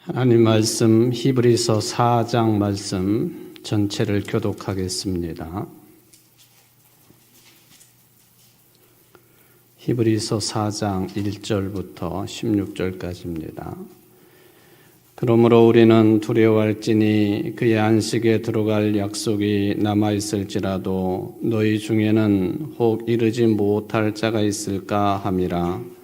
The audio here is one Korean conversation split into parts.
하나님 말씀 히브리서 4장 말씀 전체를 교독하겠습니다. 히브리서 4장 1절부터 16절까지입니다. 그러므로 우리는 두려워할지니 그의 안식에 들어갈 약속이 남아있을지라도 너희 중에는 혹 이르지 못할 자가 있을까 함이라.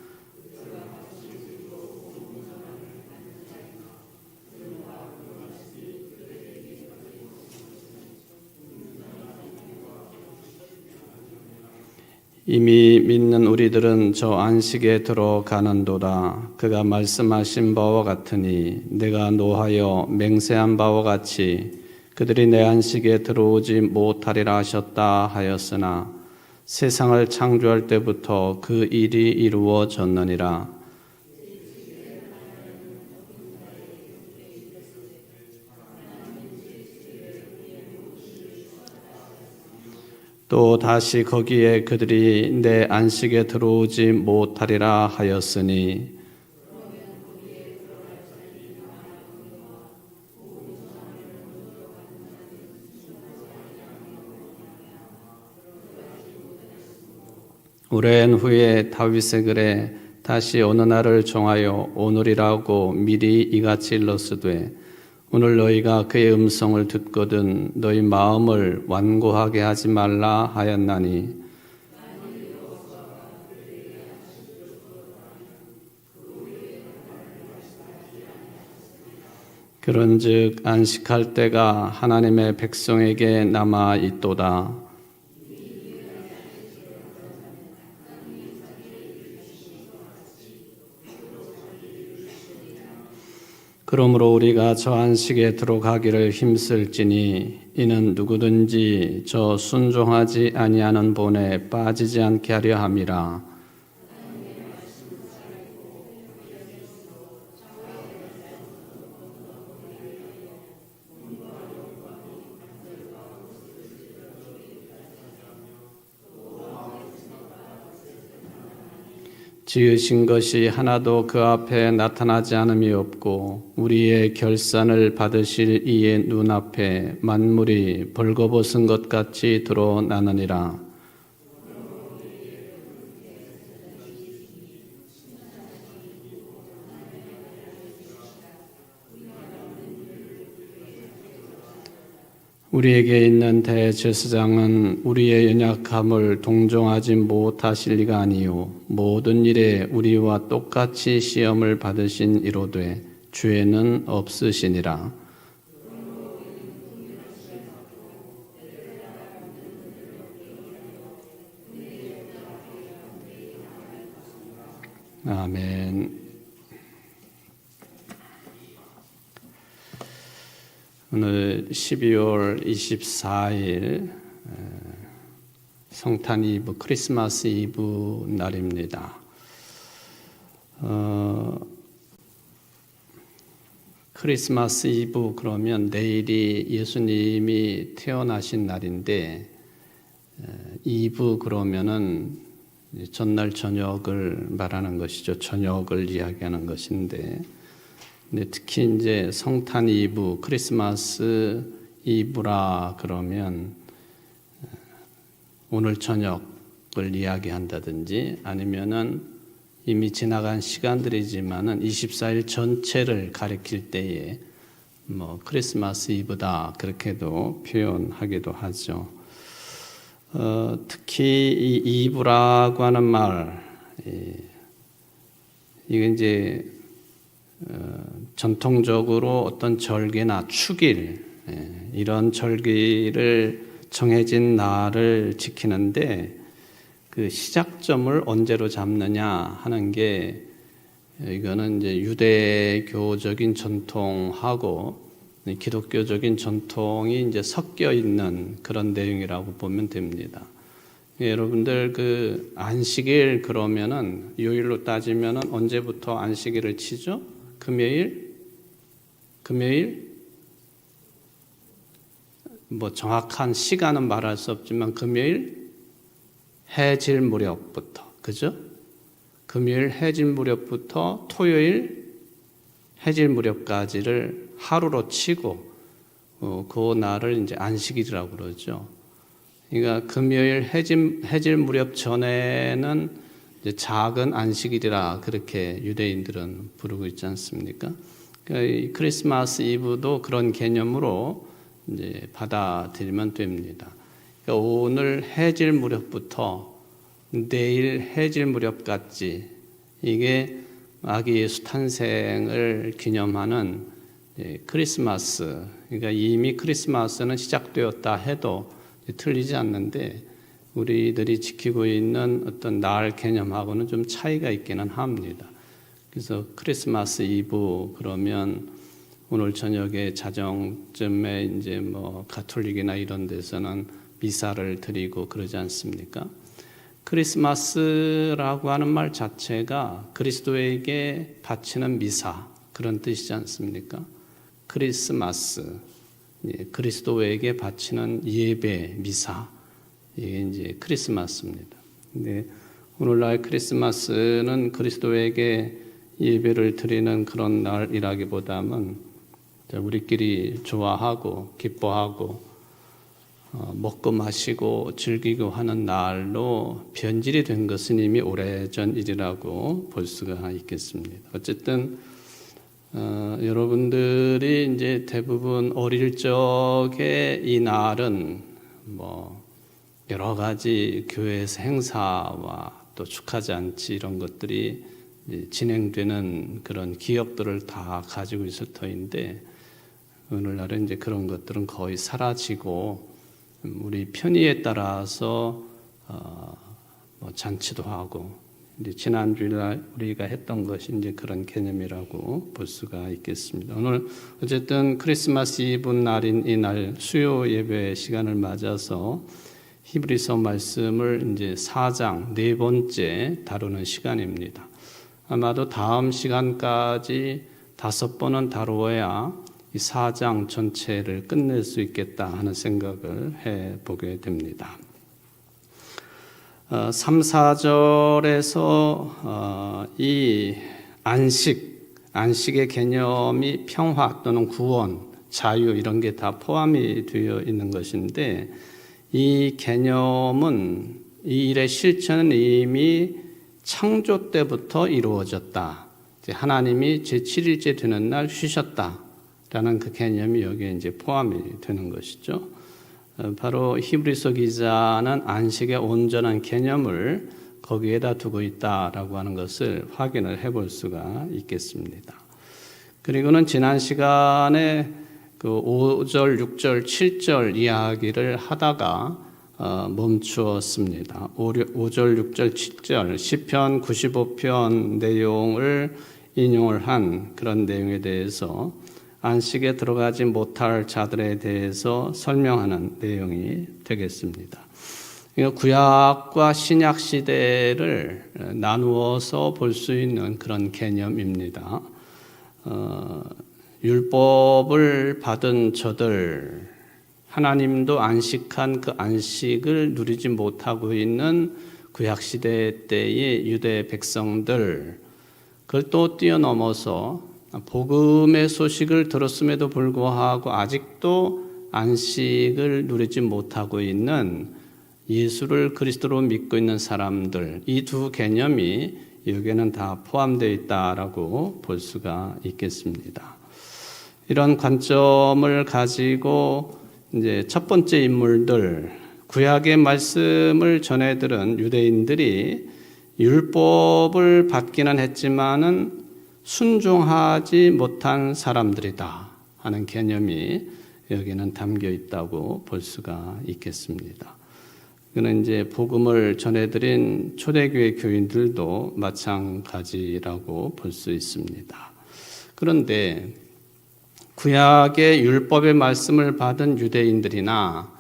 이미 믿는 우리들은 저 안식에 들어가는도다. 그가 말씀하신 바와 같으니 내가 노하여 맹세한 바와 같이 그들이 내 안식에 들어오지 못하리라 하셨다 하였으나 세상을 창조할 때부터 그 일이 이루어졌느니라. 또 다시 거기에 그들이 내 안식에 들어오지 못하리라 하였으니 오랜 후에 다윗의 글에 다시 어느 날을 정하여 오늘이라고 미리 이같이 일렀으되 오늘 너희가 그의 음성을 듣거든 너희 마음을 완고하게 하지 말라 하였나니 그런즉 안식할 때가 하나님의 백성에게 남아 있도다. 그러므로 우리가 저 안식에 들어가기를 힘쓸지니 이는 누구든지 저 순종하지 아니하는 본에 빠지지 않게 하려 함이라. 지으신 것이 하나도 그 앞에 나타나지 않음이 없고 우리의 결산을 받으실 이의 눈앞에 만물이 벌거벗은 것 같이 드러나느니라. 우리에게 있는 대제사장은 우리의 연약함을 동정하지 못하실 리가 아니요 모든 일에 우리와 똑같이 시험을 받으신 이로되 죄는 없으시니라. 아멘. 오늘 12월 24일 성탄 이브, 크리스마스 이브 날입니다. 크리스마스 이브 그러면 내일이 예수님이 태어나신 날인데 이브 그러면은 전날 저녁을 말하는 것이죠. 저녁을 이야기하는 것인데 특히 이제 성탄 이브, 크리스마스 이브라 그러면 오늘 저녁을 이야기한다든지 아니면은 이미 지나간 시간들이지만은 24일 전체를 가리킬 때에 뭐 크리스마스 이브다 그렇게도 표현하기도 하죠. 특히 이 이브라고 하는 말, 이게 이제 전통적으로 어떤 절기나 축일 이런 절기를 정해진 날을 지키는데 그 시작점을 언제로 잡느냐 하는 게 이거는 이제 유대교적인 전통하고 기독교적인 전통이 이제 섞여 있는 그런 내용이라고 보면 됩니다. 여러분들 그 안식일 그러면은 요일로 따지면은 언제부터 안식일을 치죠? 금요일 뭐 정확한 시간은 말할 수 없지만 금요일 해질 무렵부터 그죠? 금요일 해질 무렵부터 토요일 해질 무렵까지를 하루로 치고 그 날을 이제 안식일이라고 그러죠. 그러니까 금요일 해질 무렵 전에는 이제 작은 안식일이라 그렇게 유대인들은 부르고 있지 않습니까? 그러니까 이 크리스마스 이브도 그런 개념으로 이제 받아들이면 됩니다. 그러니까 오늘 해질 무렵부터 내일 해질 무렵까지 이게 아기 예수 탄생을 기념하는 크리스마스. 그러니까 이미 크리스마스는 시작되었다 해도 틀리지 않는데 우리들이 지키고 있는 어떤 날 개념하고는 좀 차이가 있기는 합니다. 그래서 크리스마스 이브 그러면 오늘 저녁에 자정쯤에 이제 뭐 가톨릭이나 이런 데서는 미사를 드리고 그러지 않습니까? 크리스마스라고 하는 말 자체가 그리스도에게 바치는 미사 그런 뜻이지 않습니까? 크리스마스, 그리스도에게 바치는 예배, 미사 이게 이제 크리스마스입니다. 근데 오늘날 크리스마스는 그리스도에게 예배를 드리는 그런 날이라기보다는 우리끼리 좋아하고 기뻐하고 먹고 마시고 즐기고 하는 날로 변질이 된 것은 이미 오래전 일이라고 볼 수가 있겠습니다. 어쨌든 여러분들이 이제 대부분 어릴 적에 이 날은 뭐 여러 가지 교회에서 행사와 또 축하 잔치 이런 것들이 진행되는 그런 기억들을 다 가지고 있을 터인데 오늘날은 이제 그런 것들은 거의 사라지고 우리 편의에 따라서 뭐 잔치도 하고 이제 지난 주일날 우리가 했던 것이 이제 그런 개념이라고 볼 수가 있겠습니다. 오늘 어쨌든 크리스마스 이브 날인 이 날 수요 예배 시간을 맞아서 히브리서 말씀을 이제 4장 네 번째 다루는 시간입니다. 아마도 다음 시간까지 5번은 다루어야 이 4장 전체를 끝낼 수 있겠다 하는 생각을 해보게 됩니다. 3, 4절에서 이 안식의 개념이 평화 또는 구원, 자유 이런 게 다 포함이 되어 있는 것인데 이 개념은 이 일의 실천은 이미 창조 때부터 이루어졌다. 하나님이 제7일째 되는 날 쉬셨다라는 그 개념이 여기에 이제 포함이 되는 것이죠. 바로 히브리서 기자는 안식의 온전한 개념을 거기에다 두고 있다라고 하는 것을 확인을 해볼 수가 있겠습니다. 그리고는 지난 시간에 그 5절, 6절, 7절 이야기를 하다가 멈추었습니다. 5절, 6절, 7절 시편 95편 내용을 인용을 한 그런 내용에 대해서 안식에 들어가지 못할 자들에 대해서 설명하는 내용이 되겠습니다. 구약과 신약 시대를 나누어서 볼 수 있는 그런 개념입니다. 율법을 받은 저들, 하나님도 안식한 그 안식을 누리지 못하고 있는 구약시대 때의 유대 백성들, 그걸 또 뛰어넘어서 복음의 소식을 들었음에도 불구하고 아직도 안식을 누리지 못하고 있는 예수를 그리스도로 믿고 있는 사람들, 이 두 개념이 여기에는 다 포함되어 있다라고 볼 수가 있겠습니다. 이런 관점을 가지고 이제 첫 번째 인물들, 구약의 말씀을 전해들은 유대인들이 율법을 받기는 했지만은 순종하지 못한 사람들이다 하는 개념이 여기는 담겨 있다고 볼 수가 있겠습니다. 그는 이제 복음을 전해드린 초대교회 교인들도 마찬가지라고 볼 수 있습니다. 그런데 구약의 율법의 말씀을 받은 유대인들이나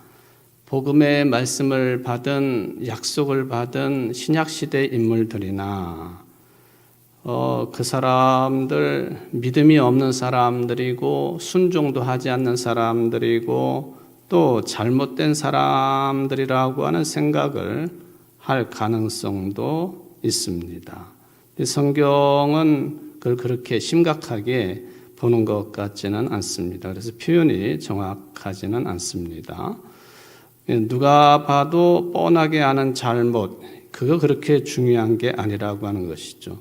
복음의 말씀을 받은 약속을 받은 신약시대 인물들이나 그 사람들 믿음이 없는 사람들이고 순종도 하지 않는 사람들이고 또 잘못된 사람들이라고 하는 생각을 할 가능성도 있습니다. 성경은 그걸 그렇게 심각하게 보는 것 같지는 않습니다. 그래서 표현이 정확하지는 않습니다. 누가 봐도 뻔하게 아는 잘못, 그거 그렇게 중요한 게 아니라고 하는 것이죠.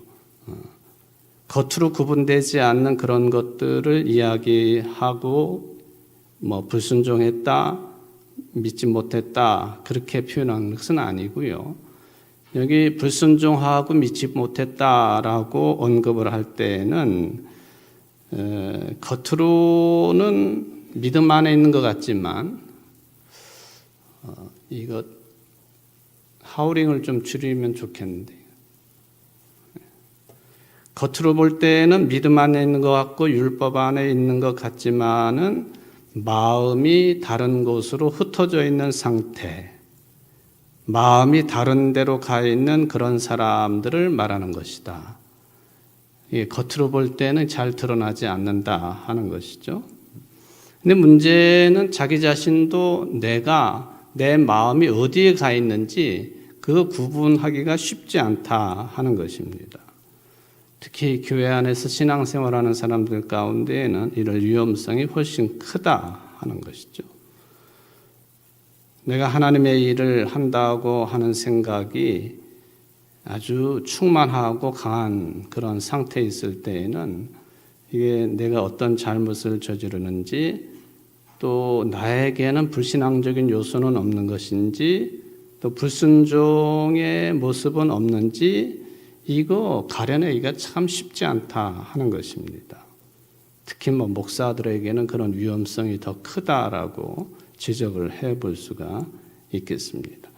겉으로 구분되지 않는 그런 것들을 이야기하고 불순종했다, 믿지 못했다 그렇게 표현하는 것은 아니고요. 여기 불순종하고 믿지 못했다라고 언급을 할 때는 겉으로는 믿음 안에 있는 것 같지만 이거 하우링을 좀 줄이면 좋겠는데, 겉으로 볼 때는 믿음 안에 있는 것 같고 율법 안에 있는 것 같지만은 마음이 다른 곳으로 흩어져 있는 상태, 마음이 다른 데로 가 있는 그런 사람들을 말하는 것이다. 이게 겉으로 볼 때는 잘 드러나지 않는다 하는 것이죠. 근데 문제는 자기 자신도 내 마음이 어디에 가 있는지 그거 구분하기가 쉽지 않다 하는 것입니다. 특히 교회 안에서 신앙생활하는 사람들 가운데에는 이런 위험성이 훨씬 크다 하는 것이죠. 내가 하나님의 일을 한다고 하는 생각이 아주 충만하고 강한 그런 상태에 있을 때에는 이게 내가 어떤 잘못을 저지르는지, 또 나에게는 불신앙적인 요소는 없는 것인지, 또 불순종의 모습은 없는지, 이거 가려내기가 참 쉽지 않다 하는 것입니다. 특히 목사들에게는 그런 위험성이 더 크다라고 지적을 해볼 수가 있겠습니다.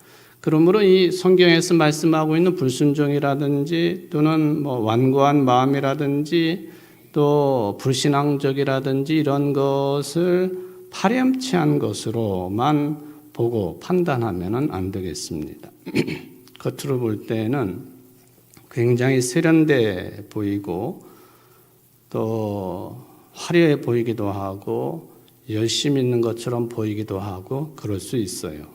그러므로 이 성경에서 말씀하고 있는 불순종이라든지 또는 완고한 마음이라든지 또 불신앙적이라든지 이런 것을 파렴치한 것으로만 보고 판단하면 안 되겠습니다. 겉으로 볼 때는 굉장히 세련돼 보이고 또 화려해 보이기도 하고 열심히 있는 것처럼 보이기도 하고 그럴 수 있어요.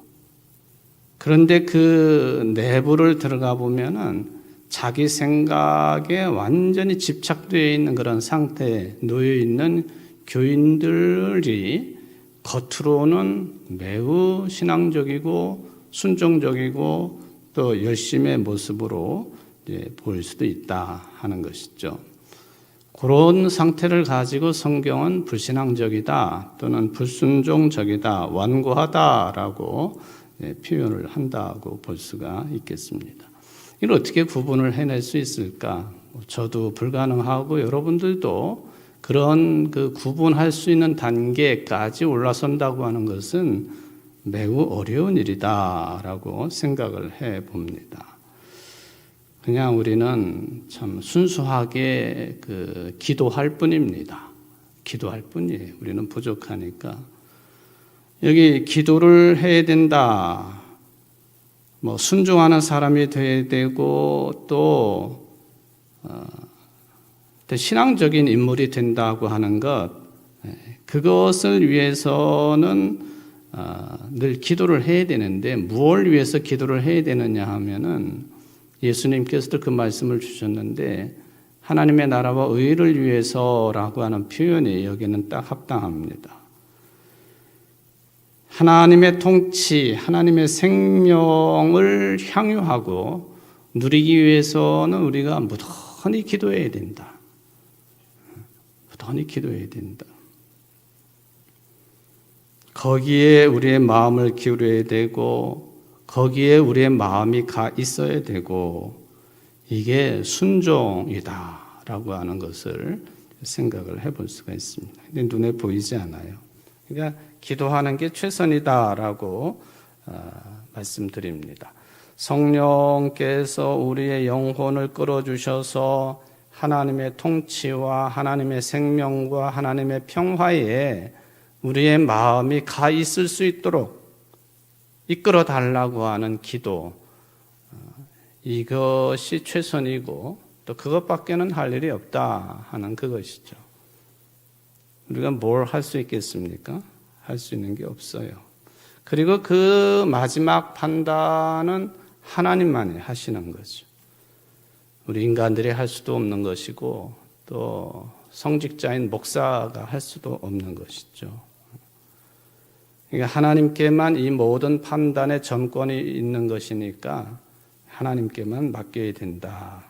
그런데 그 내부를 들어가 보면은 자기 생각에 완전히 집착되어 있는 그런 상태에 놓여 있는 교인들이 겉으로는 매우 신앙적이고 순종적이고 또 열심의 모습으로 보일 수도 있다 하는 것이죠. 그런 상태를 가지고 성경은 불신앙적이다 또는 불순종적이다, 완고하다라고 표현을 한다고 볼 수가 있겠습니다. 이걸 어떻게 구분을 해낼 수 있을까? 저도 불가능하고 여러분들도 그런 구분할 수 있는 단계까지 올라선다고 하는 것은 매우 어려운 일이다라고 생각을 해 봅니다. 그냥 우리는 참 순수하게 기도할 뿐입니다. 기도할 뿐이에요. 우리는 부족하니까. 여기 기도를 해야 된다. 순종하는 사람이 돼야 되고 또 신앙적인 인물이 된다고 하는 것, 그것을 위해서는 늘 기도를 해야 되는데 무엇을 위해서 기도를 해야 되느냐 하면은 예수님께서도 그 말씀을 주셨는데 하나님의 나라와 의를 위해서라고 하는 표현이 여기는 딱 합당합니다. 하나님의 통치, 하나님의 생명을 향유하고 누리기 위해서는 우리가 무던히 기도해야 된다. 무던히 기도해야 된다. 거기에 우리의 마음을 기울여야 되고 거기에 우리의 마음이 가 있어야 되고 이게 순종이다라고 하는 것을 생각을 해볼 수가 있습니다. 근데 눈에 보이지 않아요. 그러니까 기도하는 게 최선이다라고 말씀드립니다. 성령께서 우리의 영혼을 끌어주셔서 하나님의 통치와 하나님의 생명과 하나님의 평화에 우리의 마음이 가 있을 수 있도록 이끌어 달라고 하는 기도, 이것이 최선이고 또 그것밖에는 할 일이 없다 하는 그것이죠. 우리가 뭘 할 수 있겠습니까? 할 수 있는 게 없어요. 그리고 그 마지막 판단은 하나님만이 하시는 거죠. 우리 인간들이 할 수도 없는 것이고 또 성직자인 목사가 할 수도 없는 것이죠. 그러니까 하나님께만 이 모든 판단의 전권이 있는 것이니까 하나님께만 맡겨야 된다.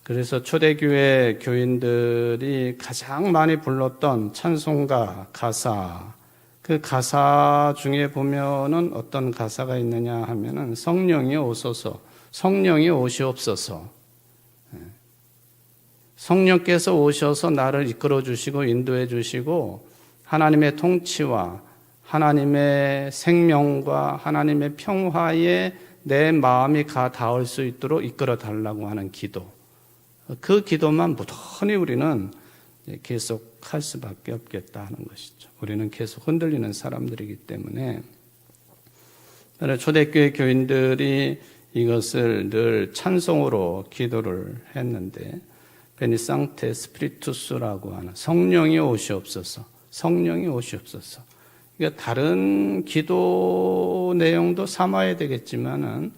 그래서 초대교회 교인들이 가장 많이 불렀던 찬송가 가사, 그 가사 중에 보면은 어떤 가사가 있느냐 하면은 성령이 오소서, 성령이 오시옵소서. 성령께서 오셔서 나를 이끌어 주시고 인도해 주시고 하나님의 통치와 하나님의 생명과 하나님의 평화에 내 마음이 가 닿을 수 있도록 이끌어 달라고 하는 기도. 그 기도만 무던히 우리는 계속 할 수밖에 없겠다 하는 것이죠. 우리는 계속 흔들리는 사람들이기 때문에 초대교회 교인들이 이것을 늘 찬송으로 기도를 했는데 베니상테 스피리투스라고 하는 성령이 오시옵소서, 성령이 오시옵소서. 그러니까 다른 기도 내용도 삼아야 되겠지만은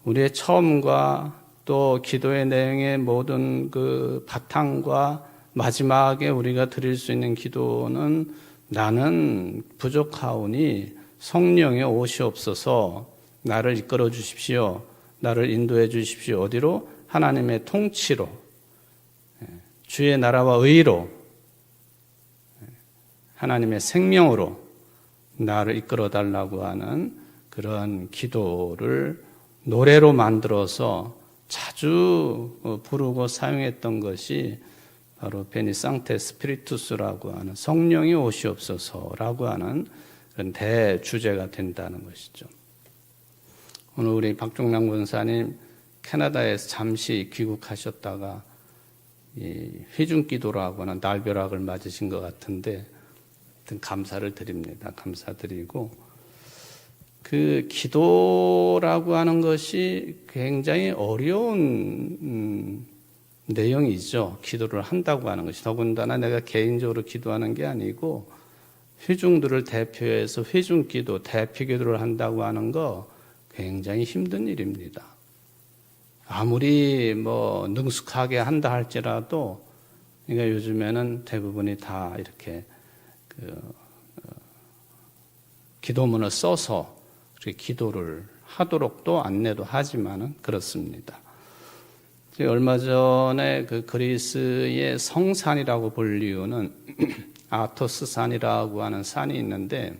우리의 처음과 또 기도의 내용의 모든 그 바탕과 마지막에 우리가 드릴 수 있는 기도는 나는 부족하오니 성령이 오시옵소서, 나를 이끌어 주십시오, 나를 인도해 주십시오. 어디로? 하나님의 통치로, 주의 나라와 의로, 하나님의 생명으로 나를 이끌어 달라고 하는 그런 기도를 노래로 만들어서 자주 부르고 사용했던 것이 바로 베니상테 스피리투스라고 하는 성령이 오시옵소서라고 하는 그런 대주제가 된다는 것이죠. 오늘 우리 박종남 권사님 캐나다에서 잠시 귀국하셨다가 이 회중기도라고 하는 날벼락을 맞으신 것 같은데 감사를 드립니다. 감사드리고 그 기도라고 하는 것이 굉장히 어려운 내용이죠. 기도를 한다고 하는 것이. 더군다나 내가 개인적으로 기도하는 게 아니고 회중들을 대표해서 회중기도, 대표기도를 한다고 하는 거 굉장히 힘든 일입니다. 아무리 능숙하게 한다 할지라도 그러니까 요즘에는 대부분이 다 이렇게 기도문을 써서 그렇게 기도를 하도록도 안내도 하지만은 그렇습니다. 얼마 전에 그 그리스의 성산이라고 불리우는 아토스 산이라고 하는 산이 있는데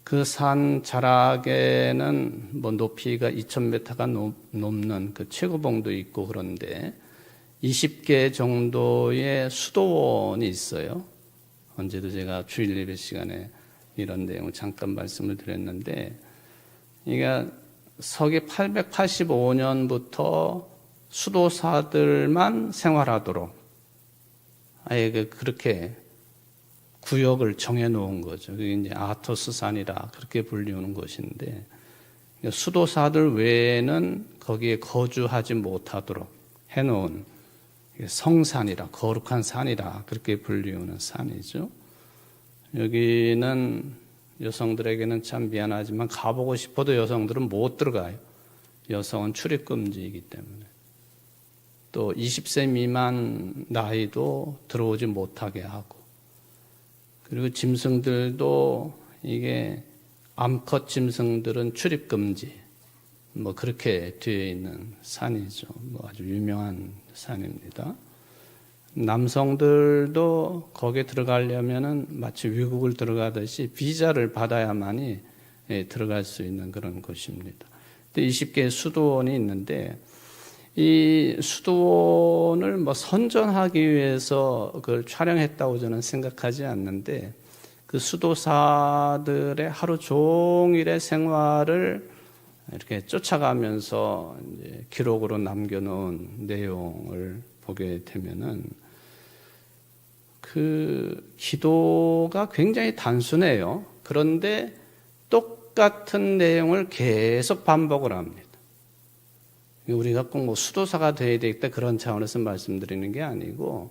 그 산 자락에는 높이가 2,000m가 넘는 그 최고봉도 있고 그런데 20개 정도의 수도원이 있어요. 언제도 제가 주일 예배 시간에 이런 내용을 잠깐 말씀을 드렸는데, 그러니까 서기 885년부터 수도사들만 생활하도록 아예 그렇게 구역을 정해놓은 거죠. 그게 이제 아토스산이라 그렇게 불리우는 것인데, 그러니까 수도사들 외에는 거기에 거주하지 못하도록 해놓은 성산이라, 거룩한 산이라 그렇게 불리우는 산이죠. 여기는 여성들에게는 참 미안하지만 가보고 싶어도 여성들은 못 들어가요. 여성은 출입금지이기 때문에. 또 20세 미만 나이도 들어오지 못하게 하고, 그리고 짐승들도 이게 암컷 짐승들은 출입금지, 그렇게 되어 있는 산이죠. 아주 유명한 산입니다. 남성들도 거기에 들어가려면은 마치 외국을 들어가듯이 비자를 받아야만이 들어갈 수 있는 그런 곳입니다. 20개의 수도원이 있는데 이 수도원을 선전하기 위해서 그걸 촬영했다고 저는 생각하지 않는데 그 수도사들의 하루 종일의 생활을 이렇게 쫓아가면서 이제 기록으로 남겨놓은 내용을 보게 되면은 그 기도가 굉장히 단순해요. 그런데 똑같은 내용을 계속 반복을 합니다. 우리가 꼭 수도사가 되어야 되겠다 그런 차원에서 말씀드리는 게 아니고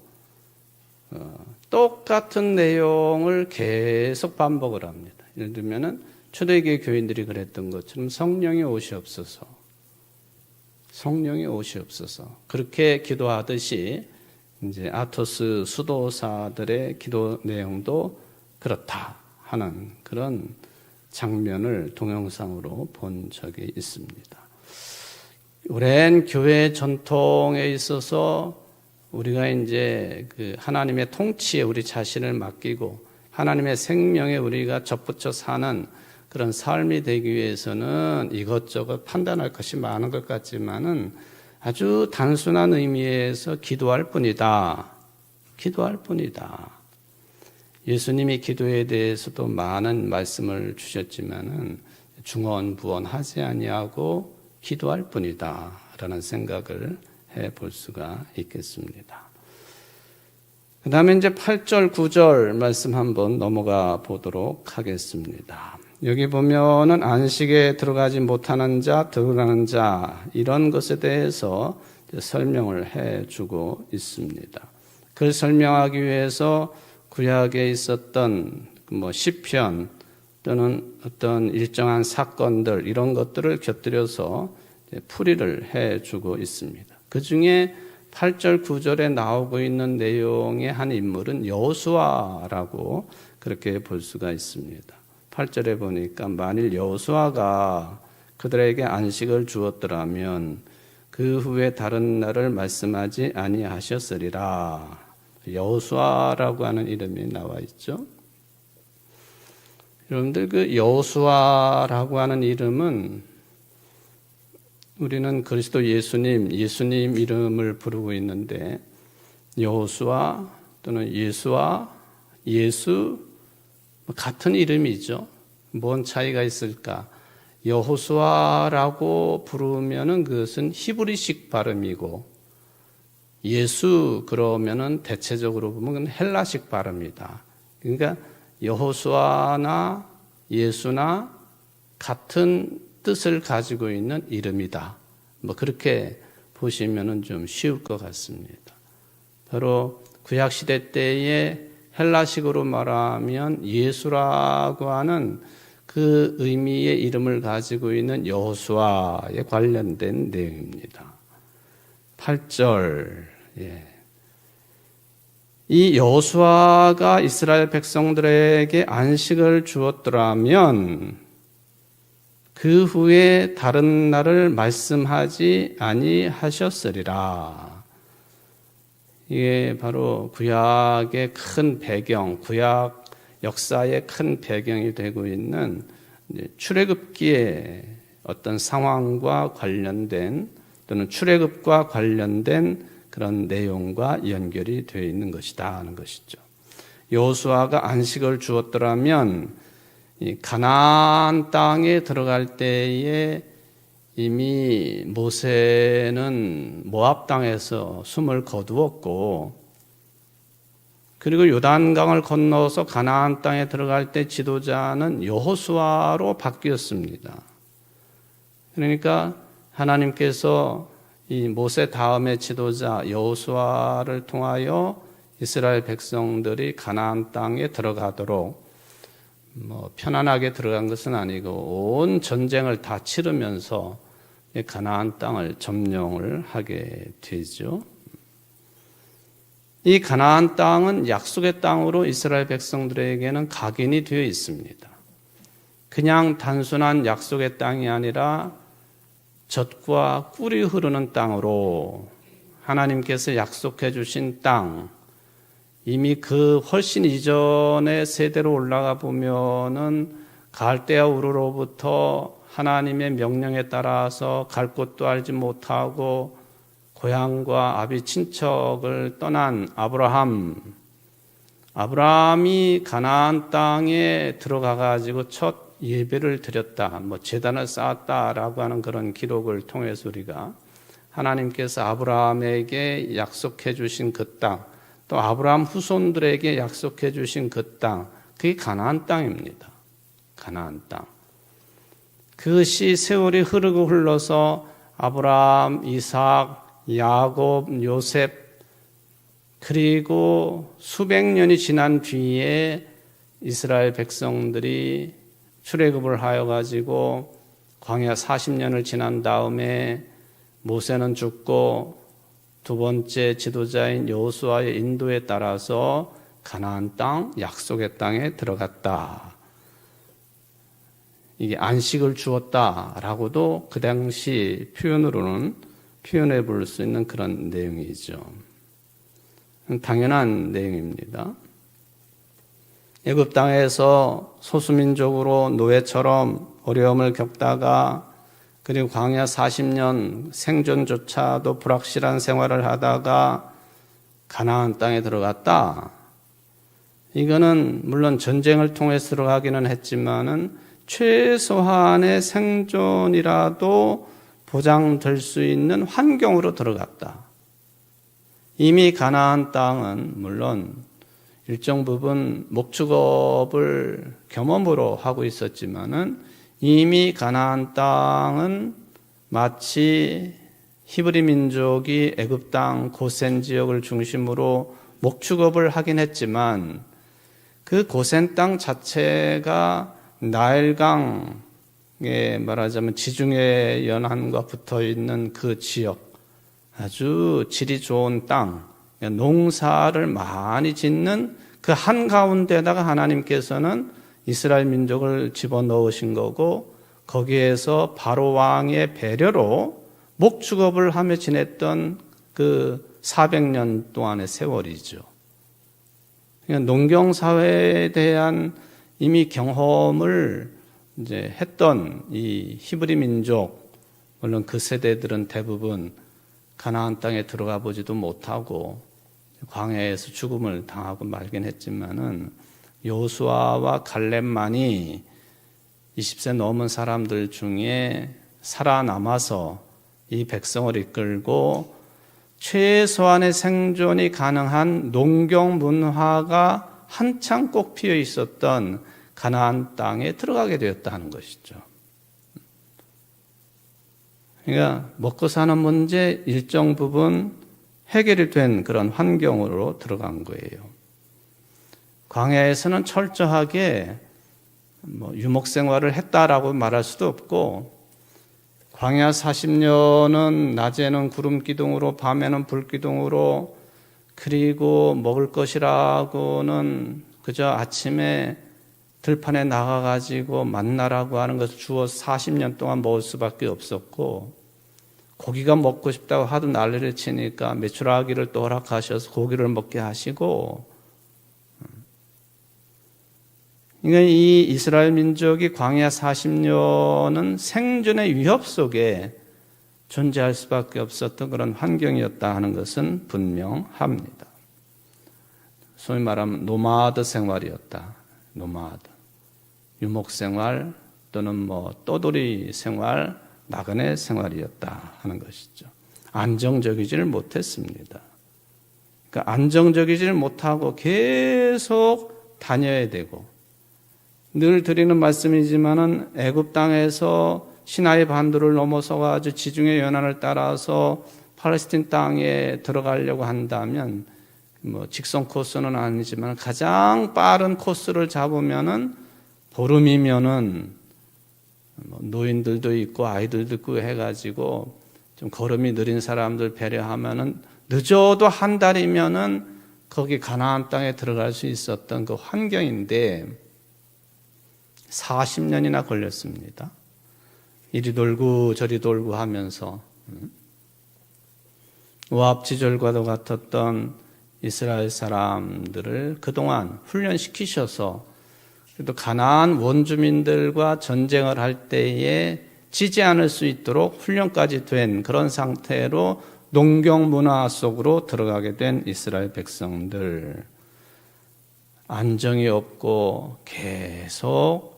똑같은 내용을 계속 반복을 합니다. 예를 들면은 초대교회 교인들이 그랬던 것처럼 성령이 오시옵소서, 성령이 오시옵소서 그렇게 기도하듯이 이제 아토스 수도사들의 기도 내용도 그렇다 하는 그런 장면을 동영상으로 본 적이 있습니다. 오랜 교회 전통에 있어서 우리가 이제 그 하나님의 통치에 우리 자신을 맡기고 하나님의 생명에 우리가 접붙여 사는 그런 삶이 되기 위해서는 이것저것 판단할 것이 많은 것 같지만은 아주 단순한 의미에서 기도할 뿐이다. 기도할 뿐이다. 예수님이 기도에 대해서도 많은 말씀을 주셨지만은 중언부언하지 아니하고 기도할 뿐이다 라는 생각을 해볼 수가 있겠습니다. 그 다음에 이제 8절, 9절 말씀 한번 넘어가 보도록 하겠습니다. 여기 보면은 안식에 들어가지 못하는 자, 들어가는 자 이런 것에 대해서 설명을 해주고 있습니다. 그걸 설명하기 위해서 구약에 있었던 시편 또는 어떤 일정한 사건들 이런 것들을 곁들여서 풀이를 해주고 있습니다. 그 중에 8절, 9절에 나오고 있는 내용의 한 인물은 여호수아라고 그렇게 볼 수가 있습니다. 8절에 보니까 만일 여호수아가 그들에게 안식을 주었더라면 그 후에 다른 날을 말씀하지 아니하셨으리라. 여호수아라고 하는 이름이 나와 있죠. 여러분들 그 여호수아라고 하는 이름은 우리는 그리스도 예수님 이름을 부르고 있는데 여호수아 또는 예수와 예수 같은 이름이죠. 뭔 차이가 있을까? 여호수아라고 부르면은 그것은 히브리식 발음이고 예수 그러면은 대체적으로 보면 헬라식 발음이다. 그러니까 여호수아나 예수나 같은 뜻을 가지고 있는 이름이다. 그렇게 보시면은 좀 쉬울 것 같습니다. 바로 구약 시대 때에 헬라식으로 말하면 예수라고 하는 그 의미의 이름을 가지고 있는 여호수아에 관련된 내용입니다. 8절. 이 여호수아가 이스라엘 백성들에게 안식을 주었더라면 그 후에 다른 날을 말씀하지 아니하셨으리라. 이게 바로 구약의 큰 배경, 구약 역사의 큰 배경이 되고 있는 출애굽기의 어떤 상황과 관련된 또는 출애굽과 관련된 그런 내용과 연결이 되어 있는 것이다 하는 것이죠. 여호수아가 안식을 주었더라면 이 가나안 땅에 들어갈 때에 이미 모세는 모압 땅에서 숨을 거두었고 그리고 요단강을 건너서 가나안 땅에 들어갈 때 지도자는 여호수아로 바뀌었습니다. 그러니까 하나님께서 이 모세 다음의 지도자 여호수아를 통하여 이스라엘 백성들이 가나안 땅에 들어가도록 편안하게 들어간 것은 아니고 온 전쟁을 다 치르면서 가나안 땅을 점령을 하게 되죠. 이 가나안 땅은 약속의 땅으로 이스라엘 백성들에게는 각인이 되어 있습니다. 그냥 단순한 약속의 땅이 아니라 젖과 꿀이 흐르는 땅으로 하나님께서 약속해 주신 땅, 이미 그 훨씬 이전의 세대로 올라가 보면은 갈대아 우르로부터 하나님의 명령에 따라서 갈 곳도 알지 못하고 고향과 아비 친척을 떠난 아브라함이 가나안 땅에 들어가 가지고 첫 예배를 드렸다, 제단을 쌓았다라고 하는 그런 기록을 통해서 우리가 하나님께서 아브라함에게 약속해 주신 그 땅, 또 아브라함 후손들에게 약속해 주신 그 땅, 그게 가나안 땅입니다. 가나안 땅. 그것이 세월이 흐르고 흘러서 아브라함, 이삭, 야곱, 요셉 그리고 수백 년이 지난 뒤에 이스라엘 백성들이 출애굽을 하여 가지고 광야 40년을 지난 다음에 모세는 죽고 두 번째 지도자인 여호수아의 인도에 따라서 가나안 땅, 약속의 땅에 들어갔다. 이게 안식을 주었다라고도 그 당시 표현으로는 표현해 볼 수 있는 그런 내용이죠. 당연한 내용입니다. 애굽 땅에서 소수민족으로 노예처럼 어려움을 겪다가 그리고 광야 40년 생존조차도 불확실한 생활을 하다가 가나안 땅에 들어갔다. 이거는 물론 전쟁을 통해서 들어가기는 했지만은 최소한의 생존이라도 보장될 수 있는 환경으로 들어갔다. 이미 가나안 땅은 물론 일정 부분 목축업을 겸업으로 하고 있었지만은 이미 가나안 땅은 마치 히브리 민족이 애굽 땅 고센 지역을 중심으로 목축업을 하긴 했지만 그 고센 땅 자체가 나일강에 말하자면 지중해 연안과 붙어 있는 그 지역, 아주 질이 좋은 땅, 농사를 많이 짓는 그 한가운데다가 하나님께서는 이스라엘 민족을 집어넣으신 거고 거기에서 바로 왕의 배려로 목축업을 하며 지냈던 그 400년 동안의 세월이죠. 그러니까 농경사회에 대한 이미 경험을 이제 했던 이 히브리 민족, 물론 그 세대들은 대부분 가나안 땅에 들어가 보지도 못하고 광야에서 죽음을 당하고 말긴 했지만은 여호수아와 갈렙만이 20세 넘은 사람들 중에 살아남아서 이 백성을 이끌고 최소한의 생존이 가능한 농경 문화가 한창 꽃 피어 있었던 가나안 땅에 들어가게 되었다는 것이죠. 그러니까 먹고 사는 문제 일정 부분 해결이 된 그런 환경으로 들어간 거예요. 광야에서는 철저하게 유목 생활을 했다라고 말할 수도 없고 광야 40년은 낮에는 구름 기둥으로 밤에는 불 기둥으로 그리고 먹을 것이라고는 그저 아침에 들판에 나가가지고 만나라고 하는 것을 주워 40년 동안 먹을 수밖에 없었고 고기가 먹고 싶다고 하도 난리를 치니까 메추라기를 또 허락하셔서 고기를 먹게 하시고 그러니까 이 이스라엘 민족이 광야 40년은 생존의 위협 속에 존재할 수밖에 없었던 그런 환경이었다 하는 것은 분명합니다. 소위 말하면 노마드 생활이었다. 노마드. 유목 생활 또는 떠돌이 생활, 나그네 생활이었다 하는 것이죠. 안정적이지를 못했습니다. 그러니까 안정적이지를 못하고 계속 다녀야 되고 늘 드리는 말씀이지만은 애굽 땅에서 시나이 반도를 넘어서 가지고 지중해 연안을 따라서 팔레스틴 땅에 들어가려고 한다면 직선 코스는 아니지만 가장 빠른 코스를 잡으면은 보름이면은 노인들도 있고 아이들도 있고 해가지고 좀 걸음이 느린 사람들 배려하면은 늦어도 한 달이면은 거기 가나안 땅에 들어갈 수 있었던 그 환경인데 40년이나 걸렸습니다. 이리 돌고 저리 돌고 하면서 우압지졸과도 같았던 이스라엘 사람들을 그동안 훈련시키셔서 또 가나안 원주민들과 전쟁을 할 때에 지지 않을 수 있도록 훈련까지 된 그런 상태로 농경 문화 속으로 들어가게 된 이스라엘 백성들, 안정이 없고 계속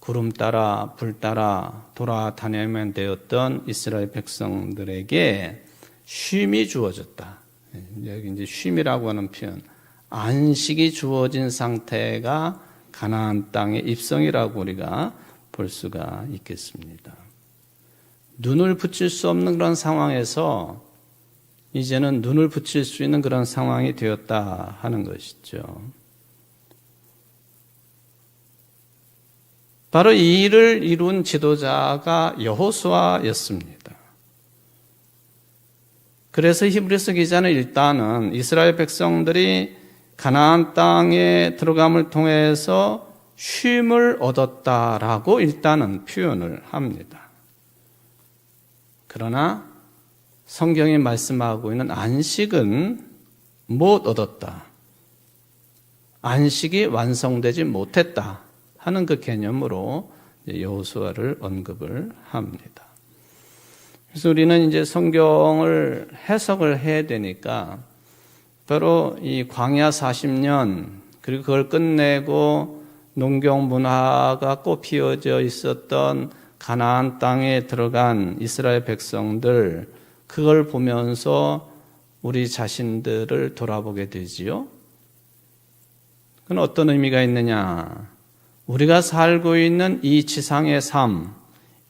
구름 따라 불 따라 돌아다녀야만 되었던 이스라엘 백성들에게 쉼이 주어졌다. 여기 이제 쉼이라고 하는 표현, 안식이 주어진 상태가 가나안 땅의 입성이라고 우리가 볼 수가 있겠습니다. 눈을 붙일 수 없는 그런 상황에서 이제는 눈을 붙일 수 있는 그런 상황이 되었다 하는 것이죠. 바로 이 일을 이룬 지도자가 여호수아였습니다. 그래서 히브리서 기자는 일단은 이스라엘 백성들이 가나안 땅에 들어감을 통해서 쉼을 얻었다라고 일단은 표현을 합니다. 그러나 성경이 말씀하고 있는 안식은 못 얻었다. 안식이 완성되지 못했다 하는 그 개념으로 여호수아를 언급을 합니다. 그래서 우리는 이제 성경을 해석을 해야 되니까 바로 이 광야 40년 그리고 그걸 끝내고 농경 문화가 꽃 피어져 있었던 가나안 땅에 들어간 이스라엘 백성들, 그걸 보면서 우리 자신들을 돌아보게 되지요. 그건 어떤 의미가 있느냐? 우리가 살고 있는 이 지상의 삶,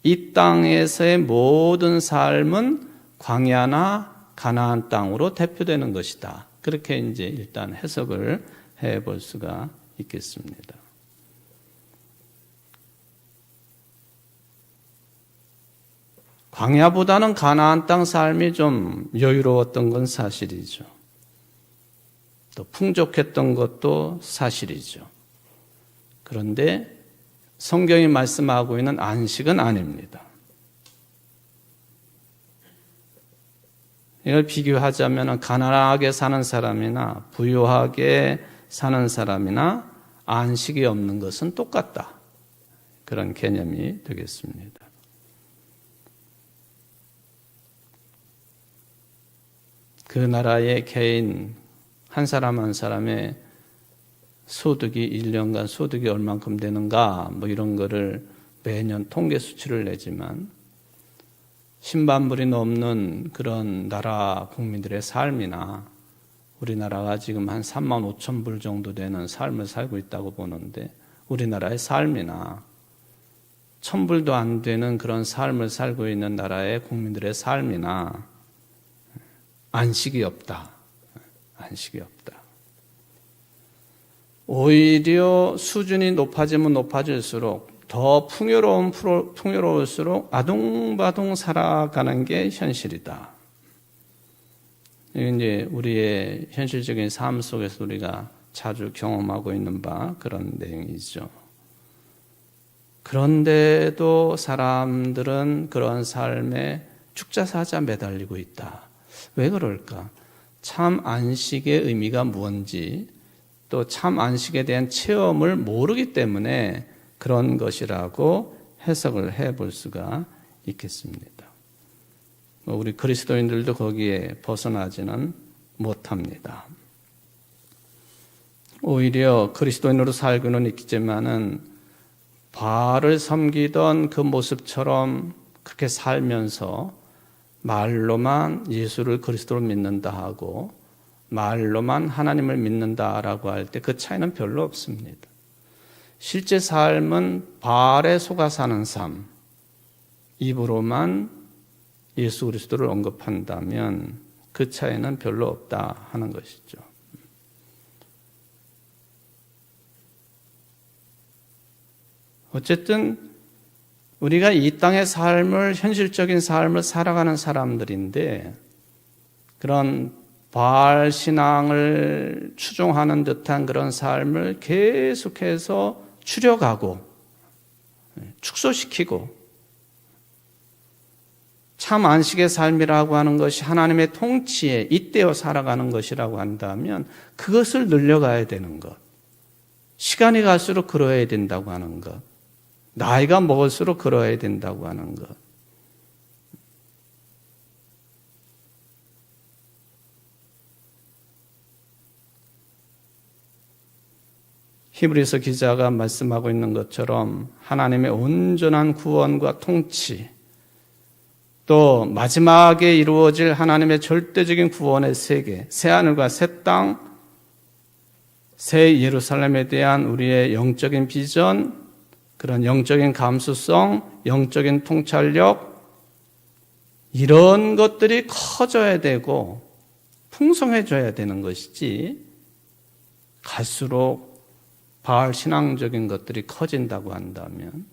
이 땅에서의 모든 삶은 광야나 가나안 땅으로 대표되는 것이다. 그렇게 이제 일단 해석을 해볼 수가 있겠습니다. 광야보다는 가나안 땅 삶이 좀 여유로웠던 건 사실이죠. 또 풍족했던 것도 사실이죠. 그런데 성경이 말씀하고 있는 안식은 아닙니다. 이걸 비교하자면 가난하게 사는 사람이나 부유하게 사는 사람이나 안식이 없는 것은 똑같다. 그런 개념이 되겠습니다. 그 나라의 개인 한 사람 한 사람의 소득이 1년간 소득이 얼만큼 되는가 뭐 이런 거를 매년 통계 수치를 내지만 신반불이 넘는 그런 나라 국민들의 삶이나 우리나라가 지금 한 3만 5천 불 정도 되는 삶을 살고 있다고 보는데 우리나라의 삶이나 1,000불도 안 되는 그런 삶을 살고 있는 나라의 국민들의 삶이나 안식이 없다. 안식이 없다. 오히려 수준이 높아지면 높아질수록 더 풍요로울수록 아둥바둥 살아가는 게 현실이다. 이게 우리의 현실적인 삶 속에서 우리가 자주 경험하고 있는 바 그런 내용이죠. 그런데도 사람들은 그런 삶에 죽자사자 매달리고 있다. 왜 그럴까? 참 안식의 의미가 무엇인지 또 참 안식에 대한 체험을 모르기 때문에 그런 것이라고 해석을 해볼 수가 있겠습니다. 우리 그리스도인들도 거기에 벗어나지는 못합니다. 오히려 그리스도인으로 살고는 있지만은 바알을 섬기던 그 모습처럼 그렇게 살면서 말로만 예수를 그리스도로 믿는다 하고 말로만 하나님을 믿는다라고 할 때 그 차이는 별로 없습니다. 실제 삶은 바알에 속아 사는 삶, 입으로만 예수 그리스도를 언급한다면 그 차이는 별로 없다 하는 것이죠. 어쨌든 우리가 이 땅의 삶을, 현실적인 삶을 살아가는 사람들인데 그런 바알 신앙을 추종하는 듯한 그런 삶을 계속해서 추려가고 축소시키고 참 안식의 삶이라고 하는 것이 하나님의 통치에 잇대어 살아가는 것이라고 한다면 그것을 늘려가야 되는 것, 시간이 갈수록 그러해야 된다고 하는 것, 나이가 먹을수록 그러해야 된다고 하는 것. 히브리서 기자가 말씀하고 있는 것처럼 하나님의 온전한 구원과 통치, 또 마지막에 이루어질 하나님의 절대적인 구원의 세계, 새하늘과 새 땅, 새 예루살렘에 대한 우리의 영적인 비전, 그런 영적인 감수성, 영적인 통찰력, 이런 것들이 커져야 되고 풍성해져야 되는 것이지 갈수록 바알 신앙적인 것들이 커진다고 한다면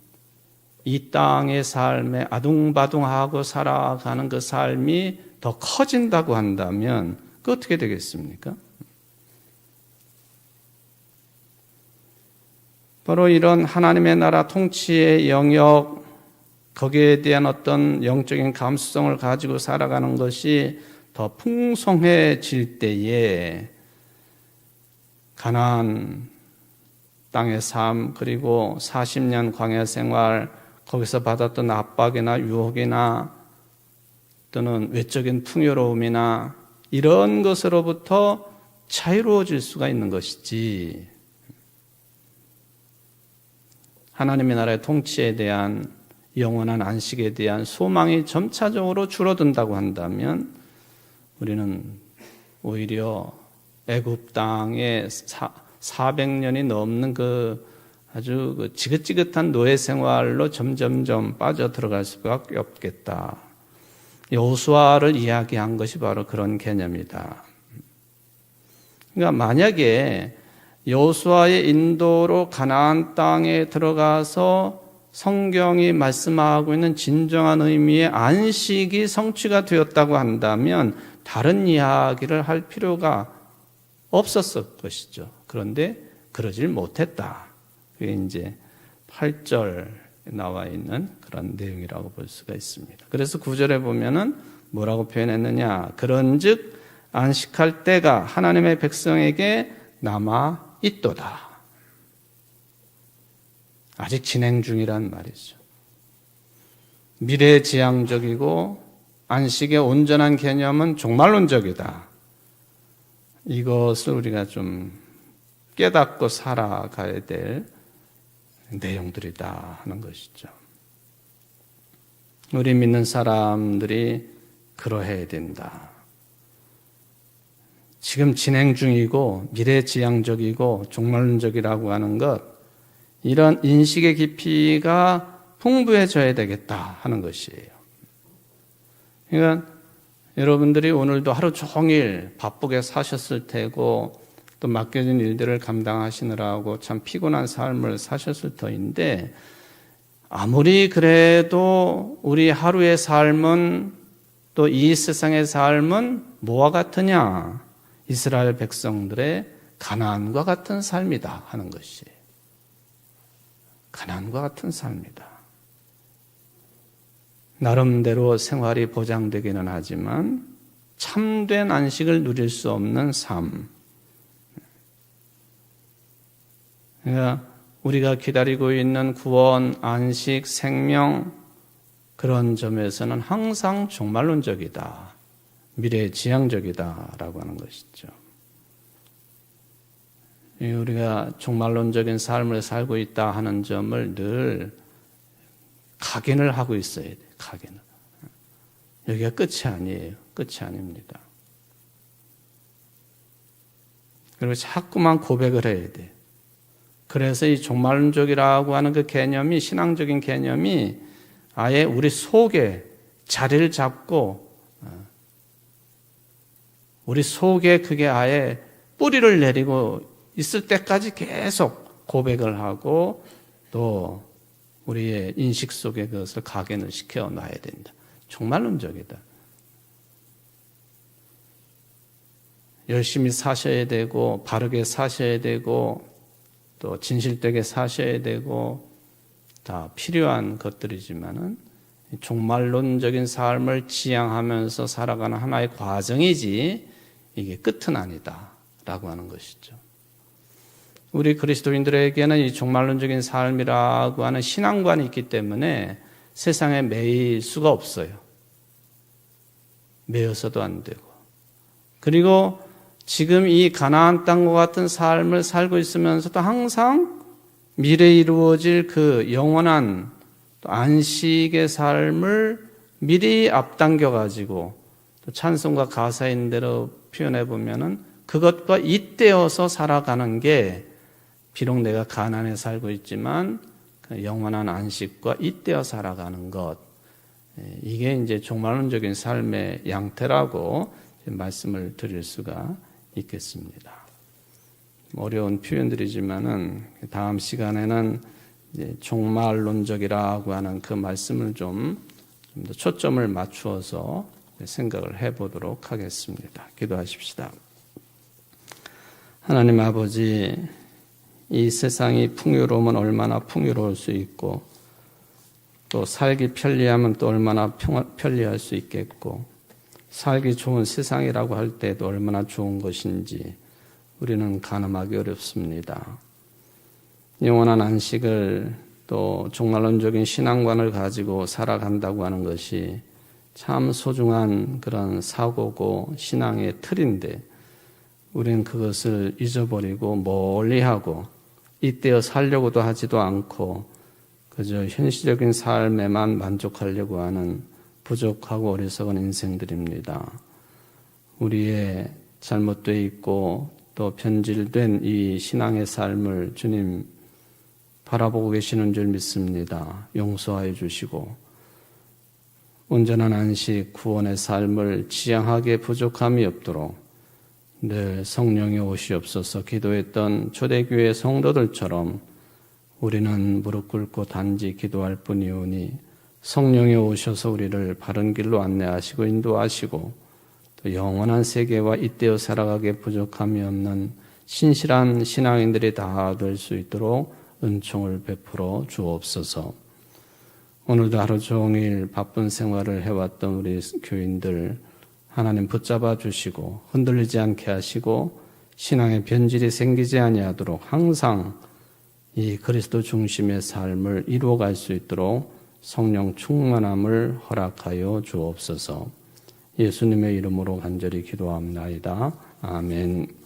이 땅의 삶에 아둥바둥하고 살아가는 그 삶이 더 커진다고 한다면 그 어떻게 되겠습니까? 바로 이런 하나님의 나라 통치의 영역, 거기에 대한 어떤 영적인 감수성을 가지고 살아가는 것이 더 풍성해질 때에 가나안 땅의 삶, 그리고 40년 광야 생활, 거기서 받았던 압박이나 유혹이나 또는 외적인 풍요로움이나 이런 것으로부터 자유로워질 수가 있는 것이지, 하나님의 나라의 통치에 대한 영원한 안식에 대한 소망이 점차적으로 줄어든다고 한다면 우리는 오히려 애굽 땅에 400년이 넘는 그 아주 그 지긋지긋한 노예 생활로 점점점 빠져 들어갈 수밖에 없겠다. 여호수아를 이야기한 것이 바로 그런 개념이다. 그러니까 만약에 여호수아의 인도로 가나안 땅에 들어가서 성경이 말씀하고 있는 진정한 의미의 안식이 성취가 되었다고 한다면 다른 이야기를 할 필요가 없었을 것이죠. 그런데 그러질 못했다. 그게 이제 8절에 나와 있는 그런 내용이라고 볼 수가 있습니다. 그래서 9절에 보면은 뭐라고 표현했느냐? 그런즉 안식할 때가 하나님의 백성에게 남아 있도다. 아직 진행 중이란 말이죠. 미래지향적이고 안식의 온전한 개념은 종말론적이다. 이것을 우리가 좀 깨닫고 살아가야 될 내용들이다 하는 것이죠. 우리 믿는 사람들이 그러해야 된다. 지금 진행 중이고 미래지향적이고 종말론적이라고 하는 것, 이런 인식의 깊이가 풍부해져야 되겠다 하는 것이에요. 그러니까 여러분들이 오늘도 하루 종일 바쁘게 사셨을 테고 또 맡겨진 일들을 감당하시느라고 참 피곤한 삶을 사셨을 터인데, 아무리 그래도 우리 하루의 삶은, 또 이 세상의 삶은 뭐와 같으냐? 이스라엘 백성들의 가나안과 같은 삶이다 하는 것이에요. 가나안과 같은 삶이다. 나름대로 생활이 보장되기는 하지만 참된 안식을 누릴 수 없는 삶. 그러니까 우리가 기다리고 있는 구원, 안식, 생명, 그런 점에서는 항상 종말론적이다. 미래지향적이다라고 하는 것이죠. 우리가 종말론적인 삶을 살고 있다 하는 점을 늘 각인을 하고 있어야 돼요. 각인을. 여기가 끝이 아니에요. 끝이 아닙니다. 그리고 자꾸만 고백을 해야 돼요. 그래서 이 종말론적이라고 하는 그 개념이, 신앙적인 개념이 아예 우리 속에 자리를 잡고 우리 속에 그게 아예 뿌리를 내리고 있을 때까지 계속 고백을 하고 또 우리의 인식 속에 그것을 각인을 시켜 놔야 된다. 종말론적이다. 열심히 사셔야 되고 바르게 사셔야 되고 또 진실되게 사셔야 되고 다 필요한 것들이지만은 종말론적인 삶을 지향하면서 살아가는 하나의 과정이지 이게 끝은 아니다라고 하는 것이죠. 우리 그리스도인들에게는 이 종말론적인 삶이라고 하는 신앙관이 있기 때문에 세상에 매일 수가 없어요. 매여서도 안 되고. 그리고 지금 이 가나안 땅과 같은 삶을 살고 있으면서도 항상 미래에 이루어질 그 영원한 안식의 삶을 미리 앞당겨 가지고 또 찬송과 가사인 대로 표현해 보면은 그것과 잇대어서 살아가는 게 비록 내가 가나안에 살고 있지만 그 영원한 안식과 잇대어 살아가는 것, 이게 이제 종말론적인 삶의 양태라고 말씀을 드릴 수가 있겠습니다. 어려운 표현들이지만은 다음 시간에는 이제 종말론적이라고 하는 그 말씀을 좀 더 초점을 맞추어서 생각을 해보도록 하겠습니다. 기도하십시다. 하나님 아버지, 이 세상이 풍요로우면 얼마나 풍요로울 수 있고 또 살기 편리하면 또 얼마나 편리할 수 있겠고 살기 좋은 세상이라고 할 때도 얼마나 좋은 것인지 우리는 가늠하기 어렵습니다. 영원한 안식을 또 종말론적인 신앙관을 가지고 살아간다고 하는 것이 참 소중한 그런 사고고 신앙의 틀인데 우리는 그것을 잊어버리고 멀리하고 이때어 살려고도 하지도 않고 그저 현실적인 삶에만 만족하려고 하는 부족하고 어리석은 인생들입니다. 우리의 잘못되어 있고 또 변질된 이 신앙의 삶을 주님 바라보고 계시는 줄 믿습니다. 용서하여 주시고 온전한 안식, 구원의 삶을 지향하기에 부족함이 없도록 늘 성령이 오시옵소서 기도했던 초대교회 성도들처럼 우리는 무릎 꿇고 단지 기도할 뿐이오니 성령이 오셔서 우리를 바른 길로 안내하시고 인도하시고 또 영원한 세계와 이때어 살아가기에 부족함이 없는 신실한 신앙인들이 다 될 수 있도록 은총을 베풀어 주옵소서. 오늘도 하루 종일 바쁜 생활을 해왔던 우리 교인들 하나님 붙잡아 주시고 흔들리지 않게 하시고 신앙의 변질이 생기지 아니하도록 항상 이 그리스도 중심의 삶을 이루어갈 수 있도록 성령 충만함을 허락하여 주옵소서. 예수님의 이름으로 간절히 기도합나이다. 아멘.